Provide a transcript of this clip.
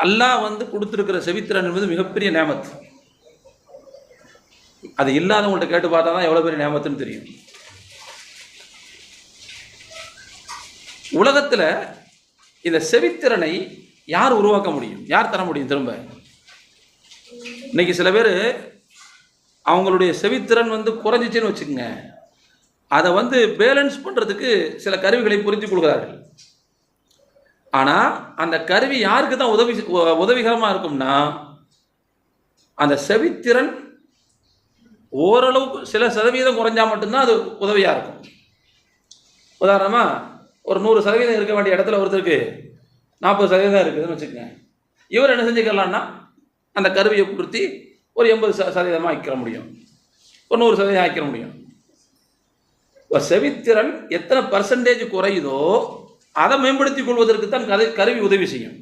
அல்லாஹ் கொடுத்துருக்கிற செவித்திறன் என்பது மிகப்பெரிய நேமத்து. அது இல்லாதவங்கள்ட்ட கேட்டு பார்த்தா தான் எவ்வளோ பெரிய நேமத்துன்னு தெரியும். உலகத்தில் இந்த செவித்திறனை யார் உருவாக்க முடியும், யார் தர முடியும்? திரும்ப இன்னைக்கு சில பேர் அவங்களுடைய செவித்திறன் குறைஞ்சிச்சுன்னு வச்சுக்கோங்க, அதை பேலன்ஸ் பண்ணுறதுக்கு சில கருவிகளை புரிஞ்சு கொடுக்குறார்கள். ஆனால் அந்த கருவி யாருக்கு தான் உதவிகரமாக இருக்கும்னா, அந்த செவித்திறன் ஓரளவுக்கு சில சதவீதம் குறைஞ்சா மட்டும்தான் அது உதவியாக இருக்கும். உதாரணமாக ஒரு 100% இருக்க வேண்டிய இடத்துல ஒருத்தருக்கு 40% இருக்குதுன்னு வச்சுக்கோங்க. இவர் என்ன செஞ்சுக்கலாம்னா, அந்த கருவியை பொருத்தி ஒரு 80% ஆக்கிற முடியும், ஒரு 100% ஆக்கிற முடியும். இப்போ செவித்திறன் எத்தனை % குறையுதோ அதை மேம்படுத்திக் கொள்வதற்கு தான் கருவி உதவி செய்யும்.